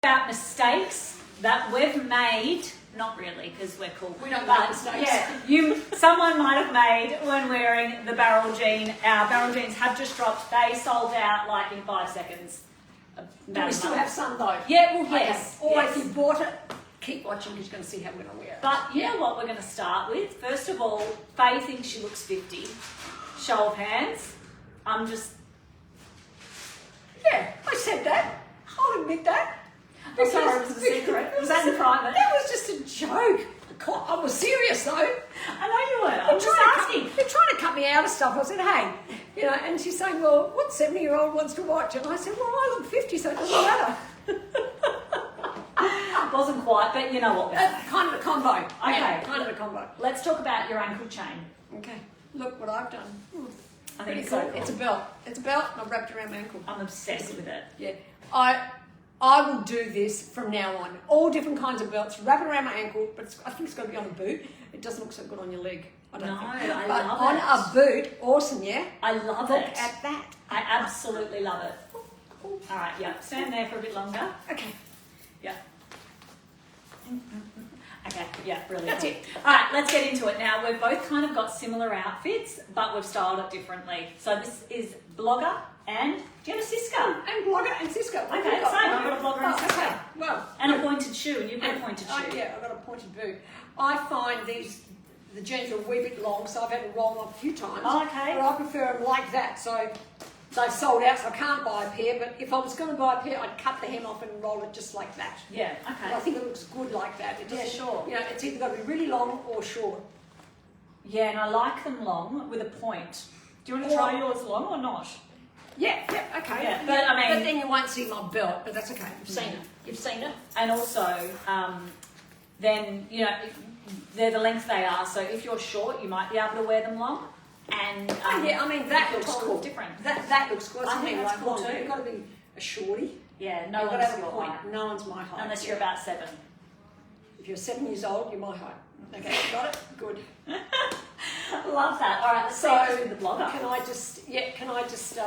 about mistakes that we've made. Not really, because we're cool. We don't make mistakes. Yeah, someone might have made when wearing the barrel jean. Our barrel jeans have just dropped. They sold out like in 5 seconds. Do we still have some though? Yeah, well, yes. Okay. Or yes. if you bought it, keep watching because you're going to see how we're going to wear it. But you know what we're going to start with? First of all, Faye thinks she looks 50. Show of hands. I'm just... Yeah, I said that. I'll admit that. I'm sorry, it was a secret. Was that in private? That was just a joke. I was serious though. I know you were. I'm just asking. They're trying to cut me out of stuff. I said, hey, you know, and she's saying, well, what 70-year-old wants to watch? And I said, well, I look 50, so it doesn't matter. Wasn't quite, but you know what? Kind of a combo. Okay. Yeah, kind of a combo. Let's talk about your ankle chain. Okay. Look what I've done. I think it's cool. so cool. It's a belt. It's a belt and I've wrapped it around my ankle. I'm obsessed with it. Yeah. I will do this from now on. All different kinds of belts. Wrap it around my ankle, but I think it's got to be on a boot. It doesn't look so good on your leg. I don't think. I but love on it. a boot, awesome, yeah? I love Look it. at that. I absolutely love it. All right, yeah. Stand there for a bit longer. Okay. Yeah. Okay, yeah, brilliant. That's it. All right, let's get into it. Now, we've both kind of got similar outfits, but we've styled it differently. So this is Blogger and, do you have a Cisco? And Blogger and Cisco. Okay, same. I've got a Blogger and Cisco. Okay. Well. And a pointed shoe, and you've got a pointed shoe. Yeah, I've got a pointed boot. I find the jeans are a wee bit long, so I've had to roll them up a few times. Oh, okay. But I prefer them like that, so they've sold out, so I can't buy a pair, but if I was going to buy a pair, I'd cut the hem off and roll it just like that. Yeah, But I okay. think it looks good like that. It Yeah, doesn't- sure. You know, it's either got to be really long or short. Yeah, and I like them long with a point. Do you want to try yours long or not? Yeah, okay. Yeah, but I mean- But then you won't see my belt, but that's okay. You've seen it. You've seen it. And also, then, you know, they're the length they are, so if you're short, you might be able to wear them long. And Yeah, I mean, that looks looks cool. cool. Different. That looks good. I think that's cool long. too. You've got to be a shorty. Yeah, no You've got one's to have a your point. height. No one's my height. Unless you're about 7. If you're 7 years old, you're my height. Okay, got it? Good. Love that. All right, let's So, see with the Blogger. Can I just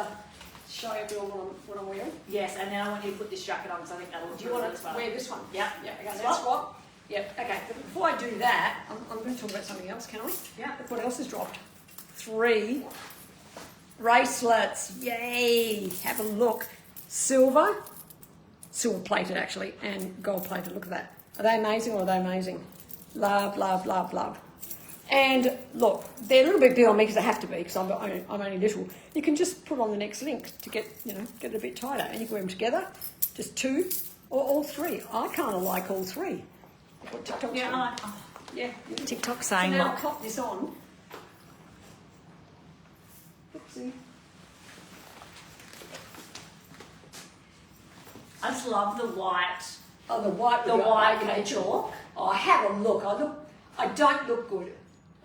show everyone what I'm wearing? Yes, and then I want you to put this jacket on because I think that'll look Do you want as to well. wear this one? Yeah. Yeah, okay, Swap? that's swap. Yep, okay. But before I do that, I'm going to talk about something else, can I? Yeah. Look what else has dropped. 3 bracelets. Yay! Have a look. Silver plated actually, and gold plated. Look at that. Are they amazing or are they amazing? Love, love, love, love. And look, they're a little bit big on me because they have to be because I'm only little. You can just put on the next link to get it a bit tighter, and you can wear them together, just 2 or all 3. I kind of like all 3. What TikTok's Yeah, doing. yeah. TikTok saying so now what? I'll pop this on. Oopsie. I just love the white. Oh, the white The white okay. chalk. Oh, have a look. I don't look good.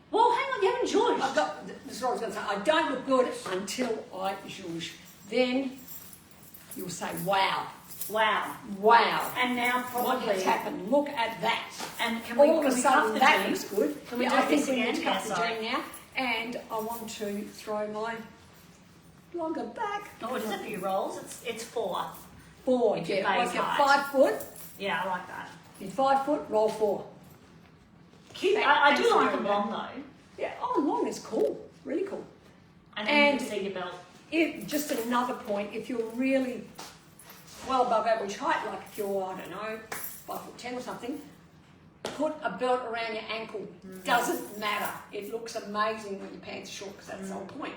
Well, hang on, you haven't judged. This is what I was going to say. I don't look good until I zhuzh. Then you'll say, wow, Wow. wow. And now What probably. has happened? Look at that. And can All we of a cuff sudden the that jean? looks good. Can we Yeah, do I think this we need again? to cut Yeah, the sorry. jean now. And I want to throw my blogger back. Oh, it is a few rolls. It's 4. 4, If your yeah. bay's Like you're height. 5 foot. Yeah, I like that. You're 5 foot, roll 4. Cute. Thanks I do for like doing them long though. Yeah, oh, long is cool. Really cool. And then you And- can see your belt. Just another point, if you're really well above average height, like if you're, I don't know, 5'10" or something, put a belt around your ankle. Doesn't matter. It looks amazing when your pants are short because that's the whole point.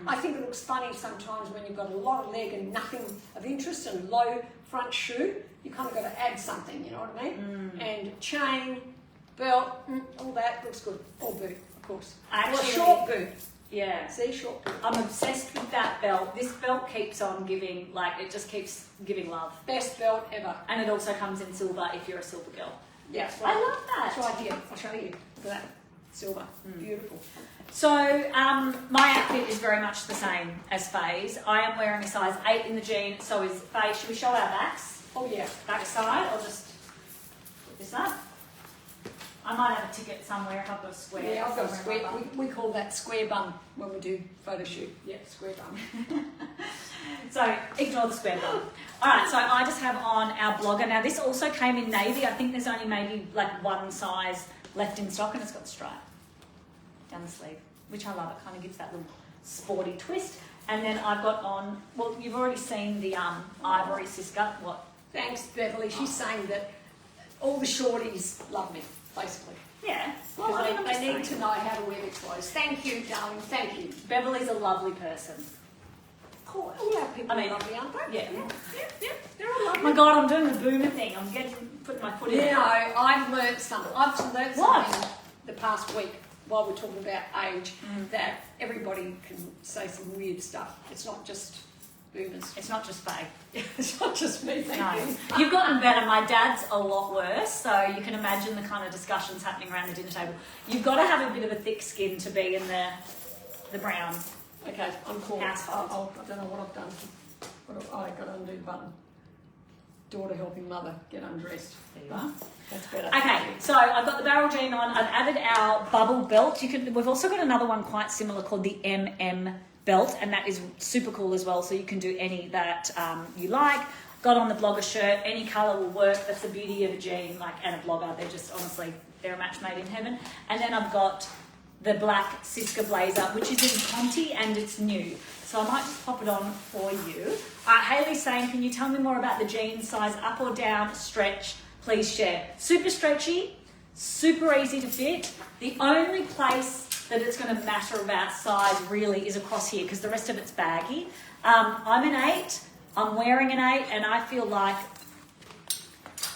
I think it looks funny sometimes when you've got a lot of leg and nothing of interest and low front shoe. You kind of got to add something, you know what I mean? And chain, belt, all that looks good. Or boot, of course. Or a short boot. Yeah. See, short boot. I'm obsessed with that belt. This belt keeps on giving, like, it just keeps giving love. Best belt ever. And it also comes in silver if you're a silver girl. Yeah, I love that. That's right here. I'll show you. Look at that. Silver. Beautiful. So, my outfit is very much the same as Faye's. I am wearing a size 8 in the jean, so is Faye. Should we show our backs? Oh, yeah. Back side, or just put this up? I might have a ticket somewhere if I've got a square. Yeah, I've got a somewhere in square. my bum. We call that square bum when we do photo shoot. Yeah, square bum. So ignore the square belt. All right, so I just have on our blogger. Now this also came in navy. I think there's only maybe like one size left in stock, and it's got the stripe down the sleeve, which I love. It kind of gives that little sporty twist. And then I've got on, well, you've already seen the ivory Siska. What? Thanks, Beverly. She's saying that all the shorties love me, basically. Yeah. Because Well, they need to know how to wear their clothes. Thank you, darling. Thank you. Beverly's a lovely person. Cool. All our people I mean, are lovely, aren't they? Yeah. Yeah. They're all Oh lovely. my God, I'm doing the boomer thing. I'm putting my foot in. You know, I've learnt something. I've learnt What? something the past week while we're talking about age, that everybody can say some weird stuff. It's not just boomers. It's not just Faye. It's not just me, thank you. No. You've gotten better. My dad's a lot worse, so you can imagine the kind of discussions happening around the dinner table. You've got to have a bit of a thick skin to be in the brown. Okay, I'm cool. Household. I don't know what I've done. I got to undo the button. Daughter helping mother get undressed. There you are. That's better. Okay, so I've got the barrel jean on. I've added our bubble belt. We've also got another one quite similar called the MM belt, and that is super cool as well. So you can do any that you like. Got on the blogger shirt. Any colour will work. That's the beauty of a jean, and a blogger. They're just honestly, they're a match made in heaven. And then I've got the black Siska blazer, which is in Conti and it's new. So I might just pop it on for you. Hayley's saying, can you tell me more about the jean size, up or down, stretch? Please share. Super stretchy, super easy to fit. The only place that it's going to matter about size really is across here, because the rest of it's baggy. I'm an 8, I'm wearing an 8, and I feel like,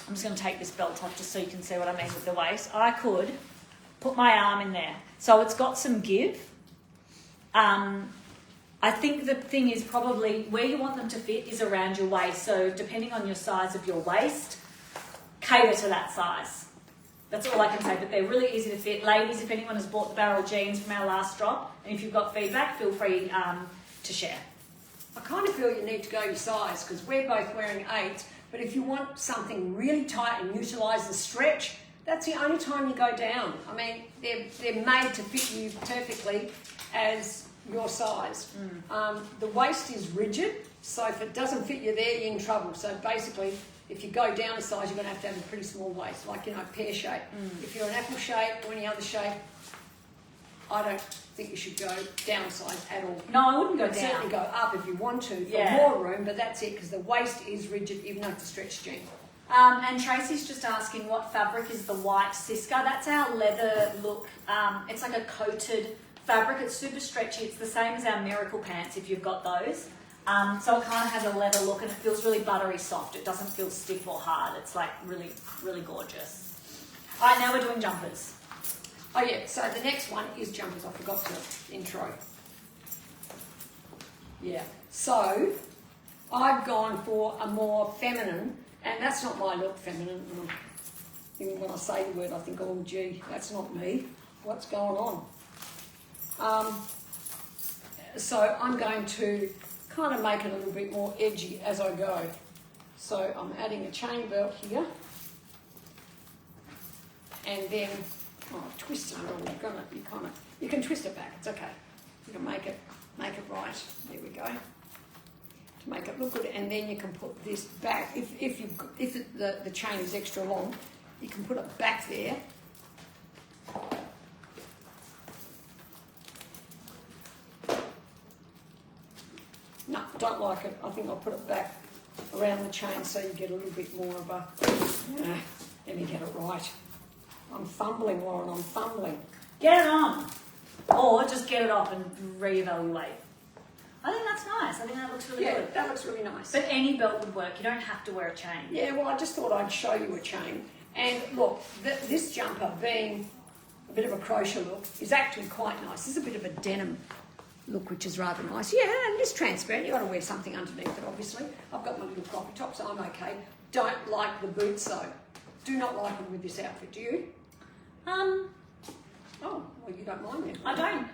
I'm just going to take this belt off just so you can see what I mean with the waist. I could put my arm in there. So it's got some give. I think the thing is probably where you want them to fit is around your waist. So depending on your size of your waist, cater to that size. That's all I can say, but they're really easy to fit. Ladies, if anyone has bought the barrel jeans from our last drop, and if you've got feedback, feel free to share. I kind of feel you need to go your size, because we're both wearing 8, but if you want something really tight and utilise the stretch, that's the only time you go down. I mean, they're made to fit you perfectly as your size. The waist is rigid, so if it doesn't fit you there, you're in trouble. So basically, if you go down a size, you're going to have a pretty small waist, like, pear shape. If you're an apple shape or any other shape, I don't think you should go down size at all. No, I wouldn't go But down. certainly go up if you want to for Yeah. more room, but that's it, because the waist is rigid, even though it's a stretch jean. And Tracy's just asking what fabric is the white Siska. That's our leather look. It's like a coated fabric. It's super stretchy. It's the same as our Miracle pants if you've got those. So it kind of has a leather look and it feels really buttery soft. It doesn't feel stiff or hard. It's like really, really gorgeous. All right, now we're doing jumpers. Oh yeah, so the next one is jumpers. I forgot to intro. Yeah, so I've gone for a more feminine, and that's not my look, feminine. Even when I say the word, I think, oh gee, that's not me. What's going on? So I'm going to kind of make it a little bit more edgy as I go. So I'm adding a chain belt here, and then I've twisted it all. You can twist it back. It's okay. You can make it right. There we go. To make it look good, and then you can put this back. If the chain is extra long, you can put it back there. No, don't like it. I think I'll put it back around the chain so you get a little bit more of a. Let me get it right. I'm fumbling, Lauren. I'm fumbling. Get it on. Or just get it off and reevaluate. I think that's nice. I think that looks really good. That looks really nice. But any belt would work. You don't have to wear a chain. Yeah, well, I just thought I'd show you a chain. And look, this jumper, being a bit of a crochet look, is actually quite nice. This is a bit of a denim look, which is rather nice. Yeah, and it's transparent. You've got to wear something underneath it, obviously. I've got my little croppy top, so I'm okay. Don't like the boots, though. Do not like them with this outfit, do you? Oh, well, you don't mind them. I don't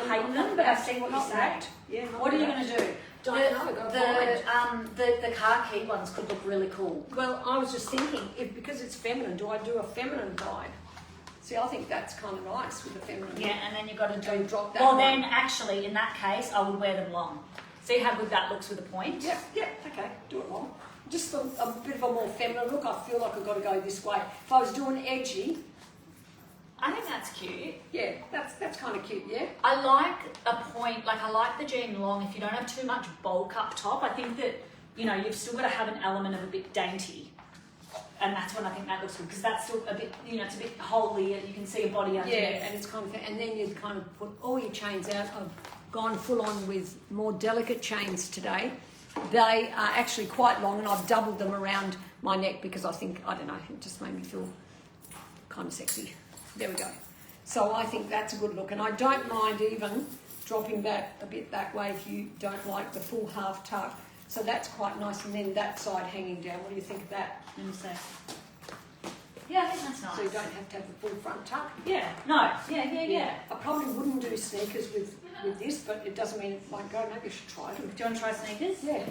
hate them, but I see what you say. Yeah, What are you going to do? Don't know, gotta The khaki ones could look really cool. Well, I was just thinking, because it's feminine, do I do a feminine vibe? See, I think that's kind of nice with the feminine. Yeah, and then you've got to Don't drop that Well, one. then actually, in that case, I would wear them long. See how good that looks with a point? Yep, okay, do it long. Just a bit of a more feminine look. I feel like I've got to go this way. If I was doing edgy, I think that's cute. yeah, that's kind of cute, yeah. I like a point, like I like the jean long if you don't have too much bulk up top. I think that, you know, you've still got to have an element of a bit dainty. And that's when I think that looks good, because that's still a bit, you know, it's a bit holy, you can see a body underneath. Yeah, and it's kind of, and then you kind of put all your chains out. I've gone full on with more delicate chains today. They are actually quite long, and I've doubled them around my neck because I think, I don't know, it just made me feel kind of sexy. There we go. So I think that's a good look, and I don't mind even dropping back a bit that way if you don't like the full half tuck. So that's quite nice, and then that side hanging down. What do you think of that? Let me see. Yeah, I think that's nice. So you don't have to have the full front tuck. Yeah, no, yeah. I probably wouldn't do sneakers with this, but it doesn't mean it won't go. Maybe I should try it. Do you want to try sneakers? Yeah.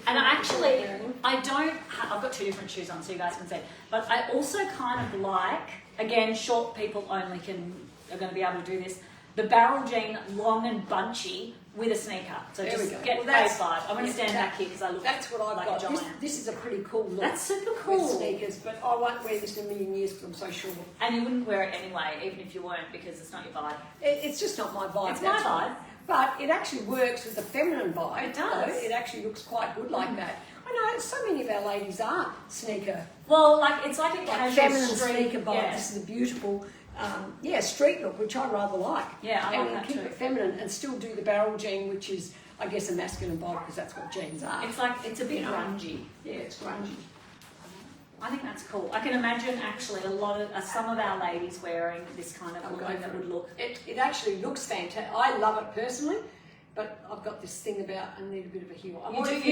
And actually, I don't I've got two different shoes on so you guys can see, but I also kind of like, again, short people only are going to be able to do this, the barrel jean long and bunchy with a sneaker. So there just we go. get phase 5. I'm going to stand back here because I look that's what I've like got. a giant. This is a pretty cool look. That's super cool. With sneakers, but I won't wear this in a million years because I'm so short. And you wouldn't wear it anyway, even if you weren't, because it's not your vibe. It's just not my vibe. It's my vibe. But it actually works with the feminine vibe. It does. Though. It actually looks quite good like that. I know so many of our ladies are sneaker. Well, like it's like a casual feminine street sneaker vibe. Yeah. This is a beautiful, street look, which I rather like. Yeah, I like that keep too. it feminine and still do the barrel jean, which is, I guess, a masculine vibe because that's what jeans are. It's like, it's a bit grungy. Yeah, it's grungy. I think that's cool. I can imagine actually some of our ladies wearing this kind of look that would look. It actually looks fantastic. I love it personally, but I've got this thing about I need a bit of a heel.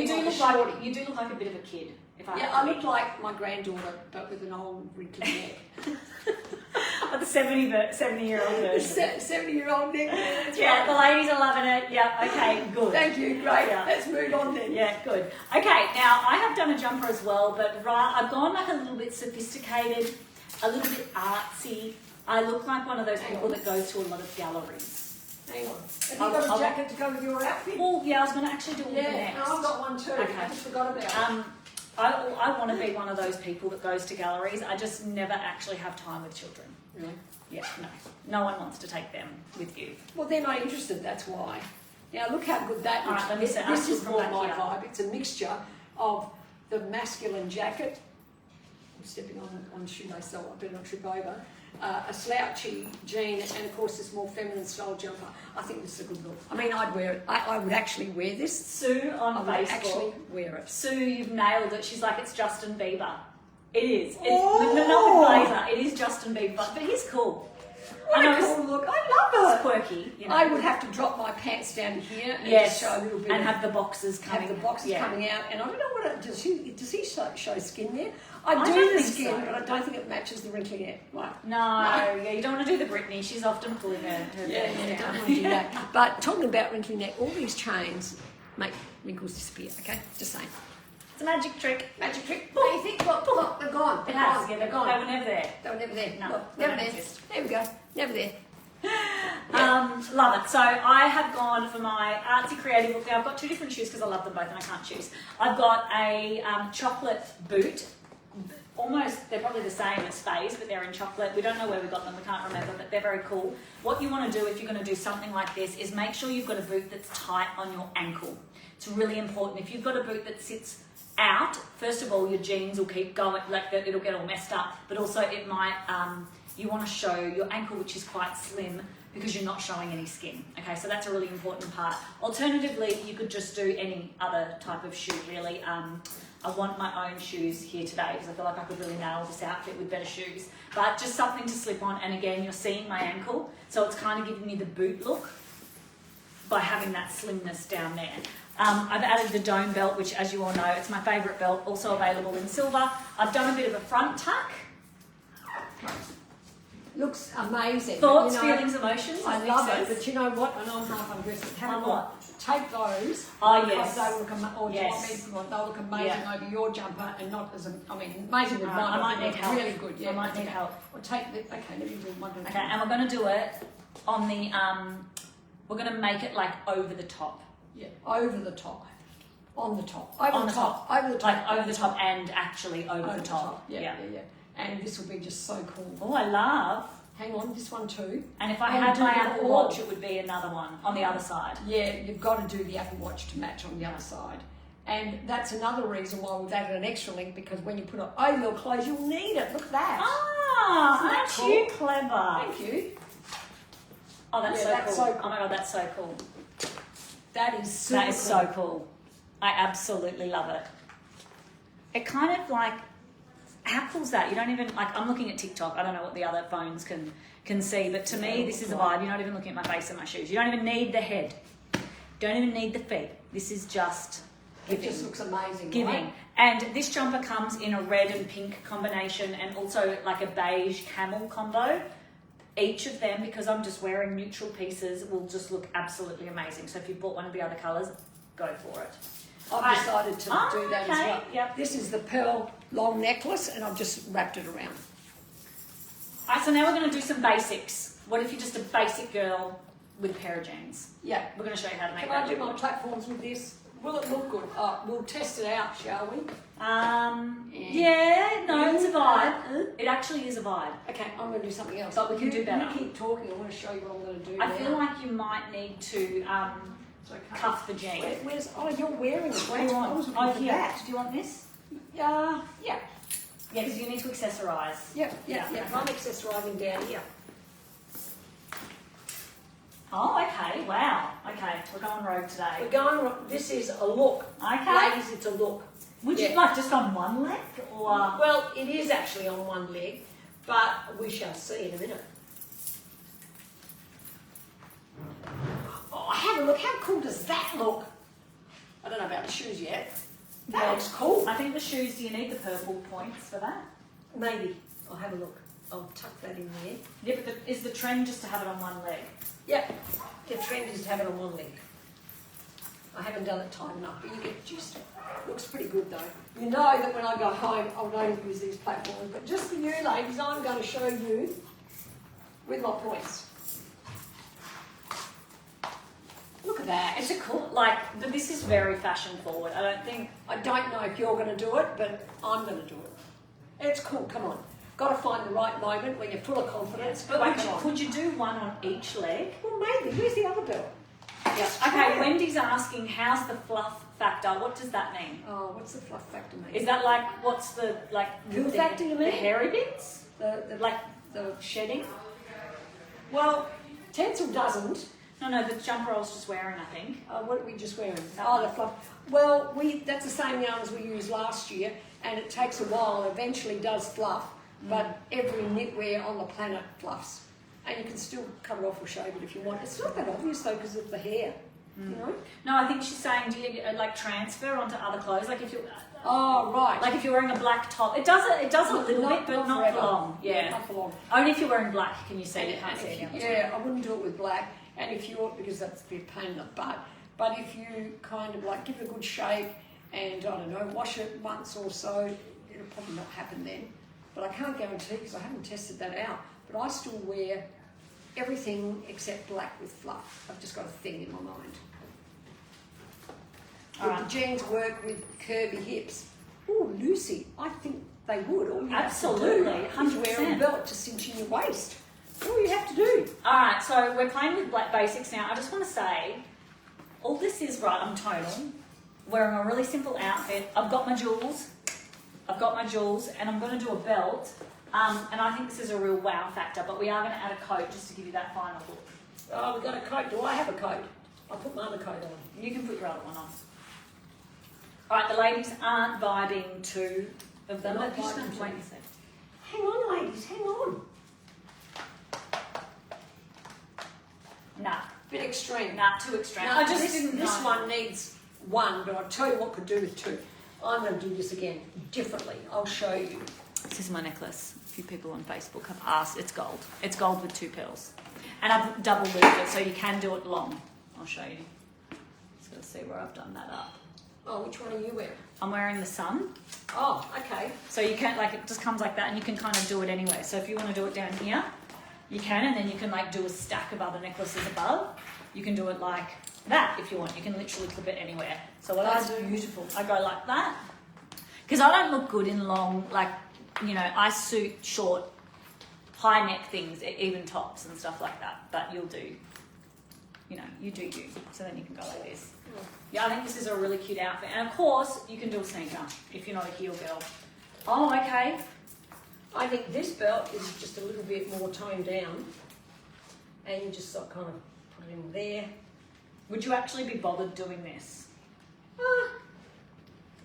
You do look like a bit of a kid. I look like my granddaughter, but with an old wrinkly neck. Like the 70-year-old version. 70-year-old neck. That's Yeah, right. the ladies are loving it. Yeah, okay, good. Thank you, great. Yeah. Let's move on then. Yeah, good. Okay, now I have done a jumper as well, but I've gone like a little bit sophisticated, a little bit artsy. I look like one of those people that goes to a lot of galleries. Hang on. Have you got a jacket to go with your outfit? Well, yeah, I was going to actually do it next. No, I've got one too. Okay. I just forgot about it. I want to be one of those people that goes to galleries. I just never actually have time with children. Really? Yeah, no one wants to take them with you. Well, they're not interested, that's why. Now, look how good that looks. All right, let me see. This is from more back my here. vibe. It's a mixture of the masculine jacket. I'm stepping on shoelace, so I better not trip over. A slouchy jean, and of course this more feminine style jumper. I think this is a good look. I mean, I'd wear it. I would actually wear this. Sue on I would Facebook. actually wear it. Sue, you've nailed it. She's like, it's Justin Bieber. It is. It's Oh! not the blazer. It is Justin Bieber, but he's cool. What I know a it's cool look. I love It's it. quirky. You know. I would have to drop my pants down here and yes, just show a little bit and of, have the boxes coming. have the boxes yeah. coming out. And I don't know what it does. Does he show skin there? I I do don't the think skin, so. but I don't think it matches the wrinkly hair. Right. No, yeah, you don't want to do the Britney. She's often pulling her Yeah, bangs don't down. want to do that. But talking about wrinkly neck, all these chains make wrinkles disappear. Okay, just saying. It's a magic trick. Magic trick. What do you think? Look, they're gone. It They're has. gone. Yeah, They're gone. They were never there. They were never there. No, Look, they never don't there. exist. There we go. Never there. Love it. So I have gone for my artsy creative look. Now I've got two different shoes because I love them both and I can't choose. I've got a chocolate boot. Almost, they're probably the same as Faye's, but they're in chocolate. We don't know where we got them, we can't remember, but they're very cool. What you want to do if you're going to do something like this is make sure you've got a boot that's tight on your ankle. It's really important. If you've got a boot that sits out, first of all, your jeans will keep going, like it'll get all messed up, but also it might, you want to show your ankle, which is quite slim, because you're not showing any skin. Okay, so that's a really important part. Alternatively, you could just do any other type of shoe, really. I want my own shoes here today because I feel like I could really nail this outfit with better shoes. But just something to slip on, and again, you're seeing my ankle, so it's kind of giving me the boot look by having that slimness down there. I've added the dome belt, which, as you all know, it's my favourite belt, also available in silver. I've done a bit of a front tuck. Looks amazing. Thoughts, but, you know, feelings, emotions. I as love Nick it, says. but you know what? And I'm half undressed. Have On a what? Take those. Oh, because yes. They look or do you want me Yes. to put on? They'll look amazing Yeah. over your jumper and not as amazing with mine. I might think need they help. look really good. Yeah, I might need okay. help. Well, take the. Okay, let me do one. Okay, and we're going to do it on the, we're going to make it like over the top. Yeah, over the top. On the top. Over On the the top. Over the top. Like over the top and actually over the top. Yeah. And this will be just so cool. Oh, I love. Hang on, this one too. And if I And had do my them Apple all. Watch, it would be another one on the other side. Yeah, you've got to do the Apple Watch to match on the other side. And that's another reason why we've added an extra link, because when you put it over your clothes, you'll need it. Look at that. Ah, Isn't that aren't cool? you clever? Thank you. Oh, that's Yeah, so that's cool. so cool. Oh my God, that's so cool. That is super That is so cool. I absolutely love it. It kind of like, how cool is that? You don't even, like, I'm looking at TikTok. I don't know what the other phones can see, but to me, this is a vibe. You're not even looking at my face and my shoes. You don't even need the head. Don't even need the feet. This is just It giving. just looks amazing. Giving. Right? And this jumper comes in a red and pink combination and also like a beige camel combo. Each of them, because I'm just wearing neutral pieces, will just look absolutely amazing. So if you bought one of the other colours, go for it. I've decided to do that as okay, well. yep. This is the pearl long necklace, and I've just wrapped it around. All right, so now we're going to do some basics. What if you're just a basic girl with a pair of jeans? Yeah. We're going to show you how to make Can that I do look my good. platforms with this? Will it look good? We'll test it out, shall we? Yeah, no, it's a vibe. It actually is a vibe. Okay, I'm going to do something else. But we can do better. You keep talking. I want to show you what I'm going to do. I now. feel like you might need to It's okay. cuff the jean. Where's? Oh, you're wearing it. What do you I was want? looking Oh, for here. that. Do you want this? Yeah. Yeah, because you need to accessorize. Yeah. Yeah. I'm accessorising down here. Oh, okay. Wow. Okay, we're going rogue today. We're going. This is a look. Okay. Ladies, it's a look. Would Yeah. you like just on one leg or? Well, it is actually on one leg, but we shall see in a minute. Oh, have a look. How cool does that look? I don't know about the shoes yet. That Yeah. looks cool. I think the shoes. Do you need the purple points for that? Maybe. I'll have a look. I'll tuck that in there. Yeah, but is the trend just to have it on one leg? Yep. The trend is to have it on one leg. I haven't done it time enough, but you get the gist. Looks pretty good though. You know that when I go home, I'll only use these platforms. But just for you ladies, I'm going to show you with my points. Look at that. It's a cool, like, this is very fashion forward. I don't know if you're going to do it, but I'm going to do it. It's cool. Come on. Got to find the right moment when you're full of confidence. But whack it on. could you do one on each leg? Well, maybe. Where's the other belt? Yeah. Okay, Wendy's asking, how's the fluff factor? What does that mean? Oh, what's the fluff factor mean? Is that like, what's the, like... Feel the, factor, you The mean? hairy bits? Like The shedding? well, Tencel doesn't. No, the jumper I was just wearing, I think. What are we just wearing? That Oh, one. the fluff. Well, that's the same yarn as we used last year, and it takes a while. It eventually does fluff, but every knitwear on the planet fluffs. And you can still cut it off or shave it if you want. It's not that obvious though because of the hair, you know? No, I think she's saying, do you like transfer onto other clothes? Like if you're... Oh, right. Like if you're wearing a black top, it does a little bit, but not forever. for long. Yeah. Not for long. Only if you're wearing black can you see. And You can't if see it. you- on the top. yeah, I wouldn't do it with black. And if you're, because that's a bit of pain in the butt, but if you kind of like give it a good shake and, I don't know, wash it once or so, it'll probably not happen then. But I can't guarantee because I haven't tested that out. But I still wear everything except black with fluff. I've just got a thing in my mind. Would Alright. the jeans work with curvy hips? Oh, Lucy, I think they would. All you Absolutely, have to do is wear a 100%. belt to cinch in your waist. All you have to do. All right, so we're playing with black basics now. I just want to say, all this is right. I'm tonal, wearing a really simple outfit. I've got my jewels, and I'm going to do a belt. And I think this is a real wow factor. But we are going to add a coat just to give you that final look. Oh, we've got a coat. Do I have a coat? I'll put my other coat on. You can put your other one on. All right, the ladies aren't vibing two of them. They're But not you just vibing have to two. wait and see. Hang on, ladies, hang on. Nah, Bit extreme. nah, too extreme. Now, I just this, didn't this know. one needs one, but I'll tell you what could do with two. I'm going to do this again differently. I'll show you. This is my necklace. A few people on Facebook have asked. It's gold. It's gold with 2 pearls. And I've double looped it, so you can do it long. I'll show you. Just got to see where I've done that up. Oh, which one are you wearing? I'm wearing the sun. Oh, okay. So you can't, like, it just comes like that, and you can kind of do it anyway. So if you want to do it down here, You can, and then you can like do a stack of other necklaces above. You can do it like that if you want. You can literally clip it anywhere. So what I do, beautiful. I go like that because I don't look good in long, like, you know, I suit short, high neck things, even tops and stuff like that. But you'll do, you know, you do you. So then you can go like this. Yeah, I think this is a really cute outfit. And of course, you can do a sneaker if you're not a heel girl. Oh, okay. I think this belt is just a little bit more toned down, and you just sort of kind of put it in there. Would you actually be bothered doing this?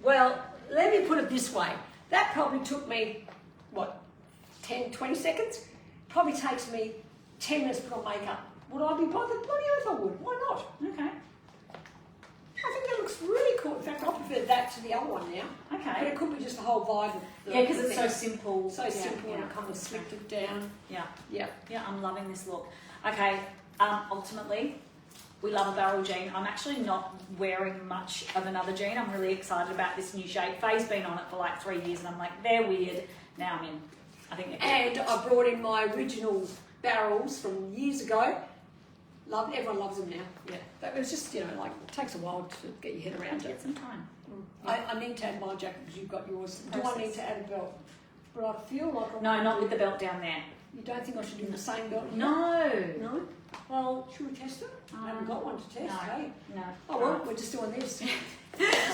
Well, let me put it this way. That probably took me, what, 10, 20 seconds? Probably takes me 10 minutes to put on makeup. Would I be bothered? Bloody earth I would. Why not? Okay. I think that looks really cool. In fact, I prefer that to the other one now. But Okay. it could be just the whole vibe of the Yeah, because it's so thing. simple. So Yeah, simple yeah. and it kind of slicked it down. Yeah. Yeah. Yeah, I'm loving this look. Okay, ultimately, we love a barrel jean. I'm actually not wearing much of another jean. I'm really excited about this new shape. Faye's been on it for like 3 years and I'm like, they're weird. Now I'm in. I think they're And I brought in my original barrels from years ago. Everyone loves them now. Yeah. That was just, you know, like, it takes a while to get your head around Get it. some time. I need to add my jacket because you've got yours. Do I Process. need to add a belt? But I feel like No, not with the belt down there. You don't think I should do the same belt? here? No. No? Well, Should we test it? I haven't got one to test, no. hey? No. Oh well, we're just doing this.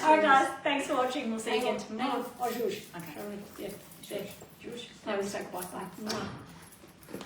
Alright guys, thanks for watching. We'll see you Hang again on, tomorrow. hang on. Oh, Jewish. Okay. Yeah, Jewish. Now we say goodbye. Bye.